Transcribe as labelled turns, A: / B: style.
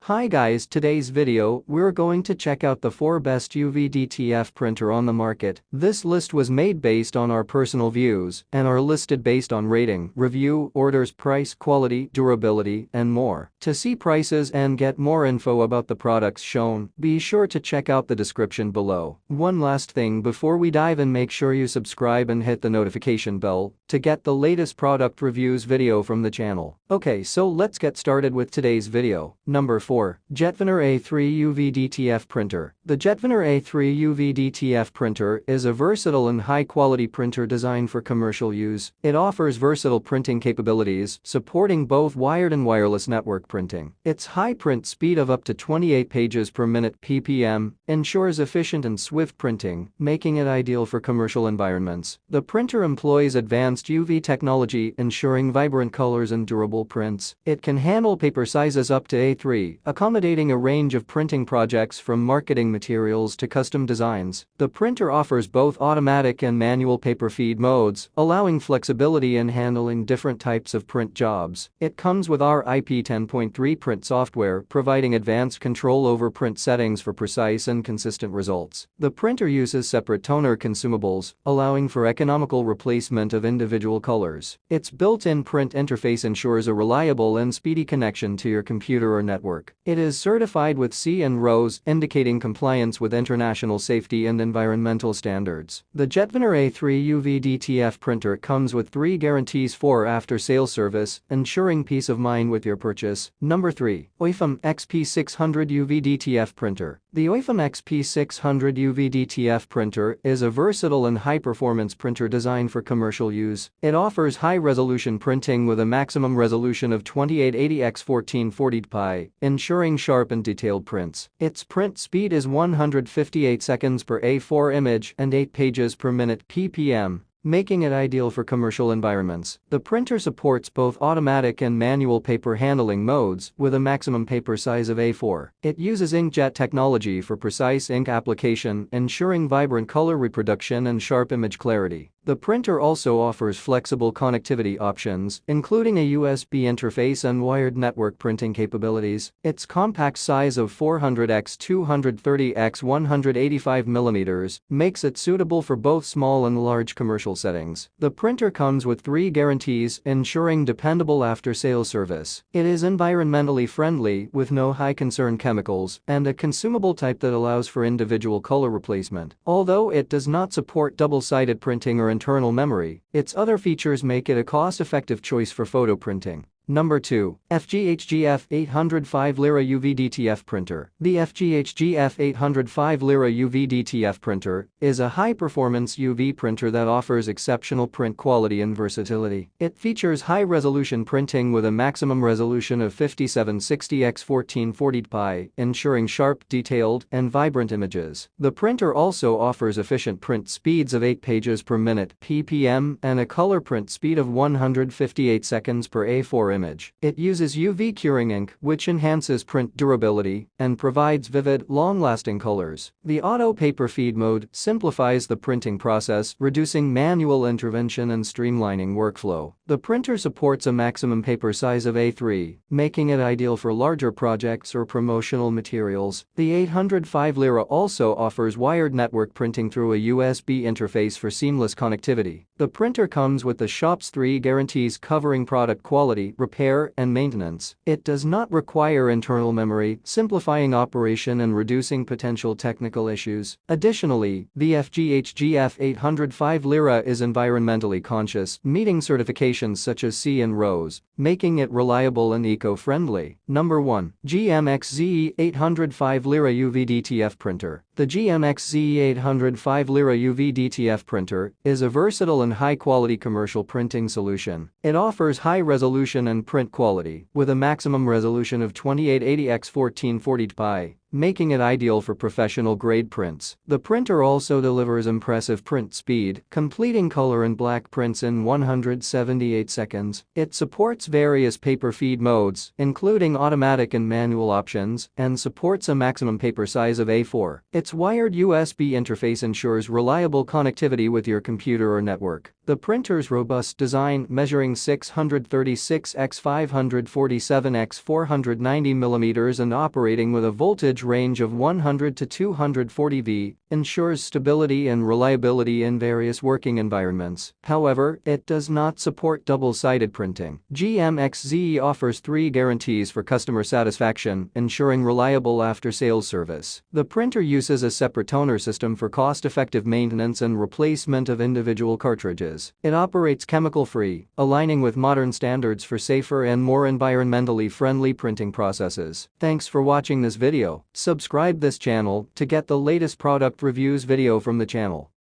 A: Hi guys, today's video, we're going to check out the 4 best UV DTF printer on the market. This list was made based on our personal views and are listed based on rating, review, orders, price, quality, durability, and more. To see prices and get more info about the products shown, be sure to check out the description below. One last thing before we dive in, make sure you subscribe and hit the notification bell to get the latest product reviews video from the channel. Okay, so let's get started with today's video. Number 4. Jetviner A3 UV DTF Printer. The Jetviner A3 UV DTF Printer is a versatile and high-quality printer designed for commercial use. It offers versatile printing capabilities, supporting both wired and wireless network printing. Its high print speed of up to 28 pages per minute (ppm) ensures efficient and swift printing, making it ideal for commercial environments. The printer employs advanced UV technology, ensuring vibrant colors and durable prints. It can handle paper sizes up to A3, accommodating a range of printing projects from marketing materials to custom designs. The printer offers both automatic and manual paper feed modes, allowing flexibility in handling different types of print jobs. It comes with our IP 10.3 print software, providing advanced control over print settings for precise and consistent results. The printer uses separate toner consumables, allowing for economical replacement of individual colors. Its built-in print interface ensures a reliable and speedy connection to your computer or network. It is certified with C and RoHS, indicating compliance with international safety and environmental standards. The Jetviner A3 UV DTF printer comes with 3 guarantees for after-sales service, ensuring peace of mind with your purchase. Number 3. OIFM XP600 UV DTF Printer. The OIFM XP600 UV DTF Printer is a versatile and high-performance printer designed for commercial use. It offers high-resolution printing with a maximum resolution of 2880 x 1440 pi, ensuring sharp and detailed prints. Its print speed is 158 seconds per A4 image and 8 pages per minute (ppm), making it ideal for commercial environments. The printer supports both automatic and manual paper handling modes with a maximum paper size of A4. It uses inkjet technology for precise ink application, ensuring vibrant color reproduction and sharp image clarity. The printer also offers flexible connectivity options, including a USB interface and wired network printing capabilities. Its compact size of 400 x 230 x 185 mm makes it suitable for both small and large commercial settings. The printer comes with 3 guarantees, ensuring dependable after-sales service. It is environmentally friendly, with no high-concern chemicals, and a consumable type that allows for individual color replacement. Although it does not support double-sided printing or internal memory, its other features make it a cost-effective choice for photo printing. Number 2. FGHGF 805 Lira UV DTF Printer. The FGHGF 805 Lira UV DTF Printer is a high-performance UV printer that offers exceptional print quality and versatility. It features high-resolution printing with a maximum resolution of 5760 x 1440 pi, ensuring sharp, detailed, and vibrant images. The printer also offers efficient print speeds of 8 pages per minute (ppm) and a color print speed of 158 seconds per A4 image. It uses UV curing ink, which enhances print durability and provides vivid, long-lasting colors. The auto paper feed mode simplifies the printing process, reducing manual intervention and streamlining workflow. The printer supports a maximum paper size of A3, making it ideal for larger projects or promotional materials. The 805 Lira also offers wired network printing through a USB interface for seamless connectivity. The printer comes with the shop's 3 guarantees covering product quality, repair, and maintenance. It does not require internal memory, simplifying operation and reducing potential technical issues. Additionally, the FGHGF 805 Lira is environmentally conscious, meeting certifications such as C and RoHS, making it reliable and eco-friendly. Number 1. GMXZE 805 Lira UV DTF Printer. The GMXZE 805 Lira UV DTF Printer is a versatile and high-quality commercial printing solution. It offers high-resolution and print quality, with a maximum resolution of 2880 x 1440 pi, making it ideal for professional-grade prints. The printer also delivers impressive print speed, completing color and black prints in 178 seconds. It supports various paper feed modes, including automatic and manual options, and supports a maximum paper size of A4. Its wired USB interface ensures reliable connectivity with your computer or network. The printer's robust design, measuring 636 x 547 x 490 mm and operating with a voltage range of 100 to 240 V, ensures stability and reliability in various working environments. However, it does not support double-sided printing. GMXZE offers 3 guarantees for customer satisfaction, ensuring reliable after-sales service. The printer uses a separate toner system for cost-effective maintenance and replacement of individual cartridges. It operates chemical-free, aligning with modern standards for safer and more environmentally friendly printing processes. Thanks for watching this video. Subscribe this channel to get the latest product reviews video from the channel.